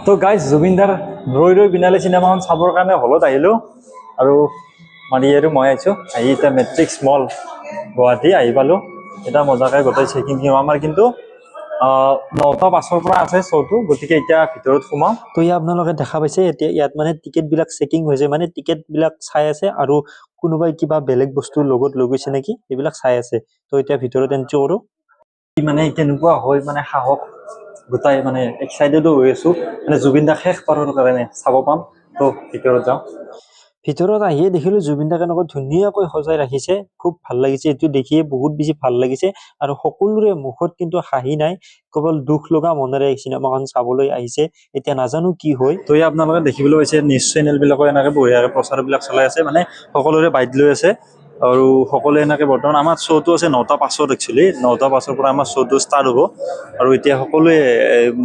তো গাইজ জুবিনদাৰ ৰৈ ৰৈ বিনালে চিনেমাখন চাবৰ কাৰণে হলত আহিলোঁ আৰু মাৰি আৰু মই আহিছোঁ আহি এতিয়া মেট্ৰিক্স মল গুৱাহাটী আহি পালোঁ। এতিয়া মজাকৈ গোটেই চেকিং আমাৰ কিন্তু 9টা 5-ৰ পৰা আছে শ্ব'টো, গতিকে এতিয়া ভিতৰত সোমাওঁ। তো ইয়াত আপোনালোকে দেখা পাইছে এতিয়া ইয়াত মানে টিকেটবিলাক চেকিং হৈছে, মানে টিকেটবিলাক চাই আছে আৰু কোনোবাই কিবা বেলেগ বস্তু লগত লৈ গৈছে নেকি এইবিলাক চাই আছে। তো এতিয়া ভিতৰত এন্ট্ৰি কৰোঁ। মানে কেনেকুৱা হয় মানে সাহস গোটাই মানে এক্সাইটেডো হৈ আছোঁ, মানে জুবিন দাক শেষ পাৰৰ কাৰণে চাব পাম। তো ভিতৰত যাওঁ। ভিতৰত আহিয়ে দেখিলোঁ জুবিন দাক এনেকৈ ধুনীয়াকৈ সজাই ৰাখিছে, খুব ভাল লাগিছে। এইটো দেখিয়ে বহুত বেছি ভাল লাগিছে আৰু সকলোৰে মুখত কিন্তু হাঁহি নাই, কেৱল দুখ লগা মনেৰে চিনেমাখন চাবলৈ আহিছে। এতিয়া নাজানো কি হয়। তো আপোনালোকে দেখিবলৈ পাইছে নিউজ চেনেলবিলাকৰ এনেকৈ বঢ়িয়াকৈ প্ৰচাৰবিলাক চলাই আছে, মানে সকলোৰে বাইট লৈ আছে আৰু সকলোৱে এনেকৈ বৰ্তমান আমাৰ শ্ব'টো আছে 9টা 5-ত একচুৱেলি 9টা 5-ৰ পৰা আমাৰ শ্ব'টো ষ্টাৰ্ট হ'ব আৰু এতিয়া সকলোৱে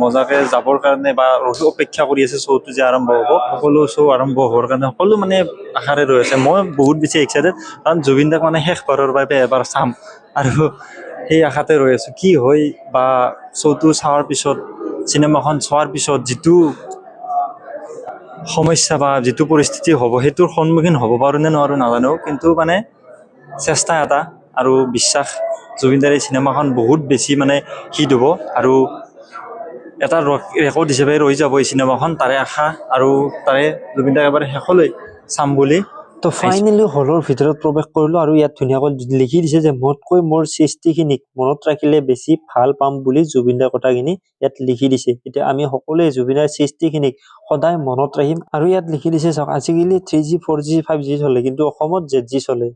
মজাকৈ যাবৰ কাৰণে বা অপেক্ষা কৰি আছে শ্ব'টো যে আৰম্ভ হ'ব। সকলো শ্ব' আৰম্ভ হোৱাৰ কাৰণে সকলো মানে আশাৰে ৰৈ আছে। মই বহুত বেছি এক্সাইটেড, কাৰণ জুবিন দাক মানে শেষ বাৰৰ বাবে এবাৰ চাম আৰু সেই আশাতে ৰৈ আছোঁ কি হয় বা শ্ব'টো চোৱাৰ পিছত চিনেমাখন চোৱাৰ পিছত যিটো সমস্যা বা যিটো পৰিস্থিতি হ'ব সেইটোৰ সন্মুখীন হ'ব পাৰোঁ নে নোৱাৰোঁ নাজানো, কিন্তু মানে চেষ্টা এটা আৰু বিশ্বাস জুবিন দাৰ এই চিনেমাখন বহুত বেছি মানে হিট হ'ব আৰু এটা ৰেকৰ্ড হিচাপে ৰৈ যাব এই চিনেমাখন। তাৰে আশা আৰু তাৰে জুবিন দাক এবাৰ শেষলৈ চাম বুলি। তো ফাইনেলি হলৰ ভিতৰত প্ৰৱেশ কৰিলোঁ আৰু ইয়াত ধুনীয়াকৈ লিখি দিছে যে মোতকৈ মোৰ সৃষ্টিখিনিক মনত ৰাখিলে বেছি ভাল পাম বুলি জুবিন দাৰ কথাখিনি ইয়াত লিখি দিছে। এতিয়া আমি সকলোৱে জুবিনৰ সৃষ্টিখিনিক সদায় মনত ৰাখিম। আৰু ইয়াত লিখি দিছে চাওক, আজিকালি 3G 4G 5G চলে, কিন্তু অসমত ZG চলে।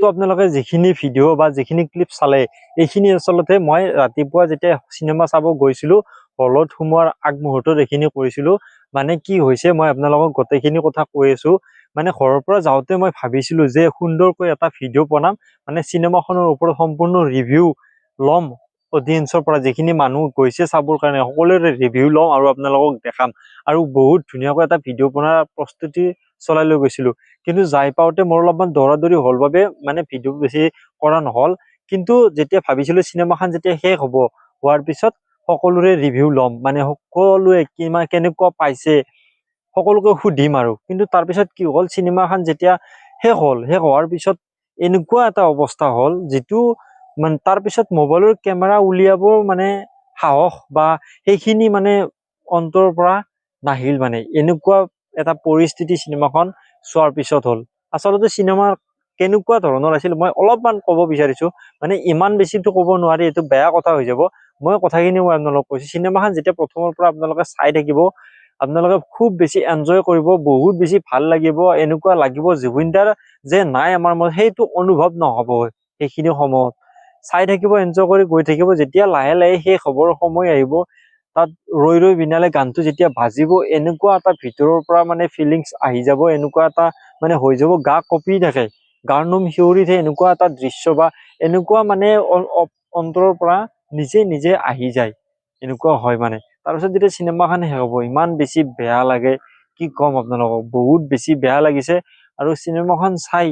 তো আপোনালোকে যিখিনি ভিডিঅ' বা যিখিনি ক্লিপ চালে এইখিনি আচলতে মই ৰাতিপুৱা যেতিয়া চিনেমা চাব গৈছিলোঁ হলত সোমোৱাৰ আগমুহূৰ্তত এইখিনি কৰিছিলোঁ। মানে কি হৈছে মই আপোনালোকক গোটেইখিনি কথা কৈ আছোঁ। মানে ঘৰৰ পৰা যাওঁতে মই ভাবিছিলোঁ যে সুন্দৰকৈ এটা ভিডিঅ' বনাম, মানে চিনেমাখনৰ ওপৰত সম্পূৰ্ণ ৰিভিউ ল'ম অডিয়েন্সৰ পৰা, যিখিনি মানুহ গৈছে চাবৰ কাৰণে সকলোৰে ৰিভিউ ল'ম আৰু আপোনালোকক দেখাম আৰু বহুত ধুনীয়াকৈ এটা ভিডিঅ' বনোৱাৰ প্ৰস্তুতি চলাই লৈ গৈছিলোঁ। কিন্তু যাই পাওঁতে মোৰ অলপমান দৌৰা-দৌৰি হ'ল বাবে মানে ভিডিঅ' বেছি কৰা নহ'ল। কিন্তু যেতিয়া ভাবিছিলোঁ চিনেমাখন যেতিয়া শেষ হোৱাৰ পিছত সকলোৰে ৰিভিউ ল'ম, মানে সকলোৱে কেনেকুৱা পাইছে সকলোকে সুধিম আৰু। কিন্তু তাৰপিছত কি হ'ল, চিনেমাখন যেতিয়া শেষ হোৱাৰ পিছত এনেকুৱা এটা অৱস্থা হ'ল যিটো মানে তাৰপিছত মোবাইলৰ কেমেৰা উলিয়াবৰ মানে সাহস বা সেইখিনি মানে অন্তৰৰ পৰা নাহিল। মানে এনেকুৱা এটা পৰিস্থিতি চিনেমাখন চোৱাৰ পিছত হ'ল। আচলতে চিনেমা কেনেকুৱা ধৰণৰ আছিল মই অলপমান ক'ব বিচাৰিছোঁ, মানে ইমান বেছিটো ক'ব নোৱাৰি, এইটো বেয়া কথা হৈ যাব। মই কথাখিনি মই আপোনালোকক কৈছোঁ, চিনেমাখন যেতিয়া প্ৰথমৰ পৰা আপোনালোকে চাই থাকিব আপোনালোকে খুব বেছি এনজয় কৰিব, বহুত বেছি ভাল লাগিব। এনেকুৱা লাগিব জুবিন দাৰ যে নাই আমাৰ মনত, সেইটো অনুভৱ নহ'ব। সেইখিনি সময়ত চাই থাকিব, এনজয় কৰি গৈ থাকিব। যেতিয়া লাহে লাহে সেই খবৰ সময় আহিব, তাত ৰৈ ৰৈ বিনালে গানটো যেতিয়া বাজিব, এনেকুৱা এটা ভিতৰৰ পৰা মানে ফিলিংছ আহি যাব, এনেকুৱা এটা মানে হৈ যাব, গা কঁপি থাকে, গাৰ নোম শিয়ৰি থাকে। এনেকুৱা এটা দৃশ্য বা এনেকুৱা মানে অন্তৰৰ পৰা নিজে নিজে আহি যায়, এনেকুৱা হয় মানে। তাৰপিছত যেতিয়া চিনেমাখন শেষ হ'ব ইমান বেছি বেয়া লাগে, কি ক'ম আপোনালোকক, বহুত বেছি বেয়া লাগিছে। আৰু চিনেমাখন চাই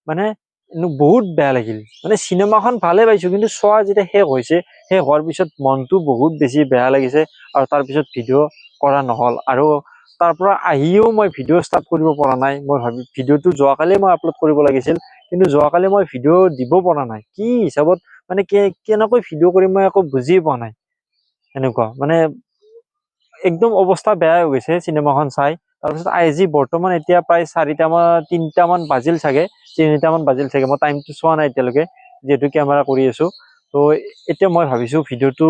মানে বহুত বেয়া লাগিল। মানে চিনেমাখন ভালে পাইছোঁ, কিন্তু চোৱা যেতিয়া শেষ হৈছে, শেষ হোৱাৰ পিছত মনটো বহুত বেছি বেয়া লাগিছে আৰু তাৰপিছত ভিডিঅ' কৰা নহ'ল। আৰু তাৰ পৰা আহিও মই ভিডিঅ' ষ্টাৰ্ট কৰিব পৰা নাই। মই ভিডিঅ'টো যোৱাকালি মই আপলোড কৰিব লাগিছিল, কিন্তু যোৱাকালি মই ভিডিঅ' দিব পৰা নাই। কি হিচাপত মানে কেনেকৈ ভিডিঅ' কৰিম মই একো বুজি পোৱা নাই। এনেকুৱা মানে একদম অৱস্থা বেয়া হৈ গৈছে চিনেমাখন চাই। তাৰপিছত আজি বৰ্তমান এতিয়া প্ৰায় 3টামান বাজিল চাগে, 3টামান বাজিল চাগে, মই টাইমটো চোৱা নাই এতিয়ালৈকে যিহেতু কেমেৰা কৰি আছোঁ। তো এতিয়া মই ভাবিছোঁ ভিডিঅ'টো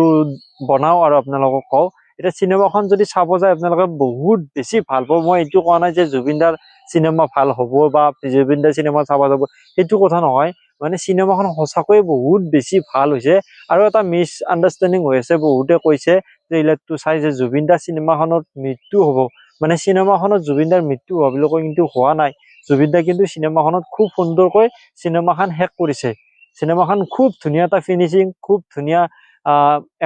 বনাওঁ আৰু আপোনালোকক কওঁ। এতিয়া চিনেমাখন যদি চাব যায় আপোনালোকে বহুত বেছি ভাল পাব। মই এইটো কোৱা নাই যে জুবিন দাৰ চিনেমা ভাল হ'ব বা জুবিন দাৰ চিনেমা চাব যাব, সেইটো কথা নহয়। মানে চিনেমাখন সঁচাকৈয়ে বহুত বেছি ভাল হৈছে। আৰু এটা মিছ আণ্ডাৰষ্টেণ্ডিং হৈ আছে, বহুতে কৈছে ট্ৰেইলাৰটো চাই যে জুবিন দাৰ চিনেমাখনত মৃত্যু হ'ব, মানে চিনেমাখনত জুবিন দাৰ মৃত্যু হোৱা বুলি কয়, কিন্তু হোৱা নাই। জুবিন দা কিন্তু চিনেমাখনত খুব সুন্দৰকৈ চিনেমাখন শেষ কৰিছে। চিনেমাখন খুব ধুনীয়া এটা ফিনিচিং, খুব ধুনীয়া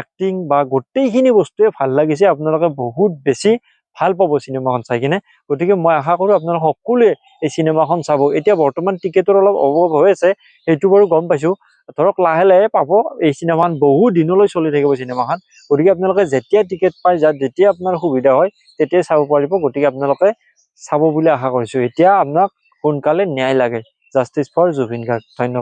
এক্টিং বা গোটেইখিনি বস্তুৱে ভাল লাগিছে। আপোনালোকে বহুত বেছি ভাল পাব চিনেমাখন চাই কিনে। গতিকে মই আশা কৰো আপোনালোক সকলোৱে এই চিনেমাখন চাব। এতিয়া বৰ্তমান টিকেটৰ অলপ অভাৱ হৈ আছে, সেইটো বাৰু গম পাইছো। ধৰক লাহে লাহে পাব এই চিনেমাখন, বহু দিনলৈ চলি থাকিব চিনেমাখন। গতিকে আপোনালোকে যেতিয়া টিকেট পাই যায়, যেতিয়া আপোনাৰ সুবিধা হয় তেতিয়াই চাব পাৰিব। গতিকে আপোনালোকে চাব বুলি আশা কৰিছো। এতিয়া আপোনাক সোনকালে ন্যায় লাগে। Justice for Zubeen Garg. ধন্যবাদ।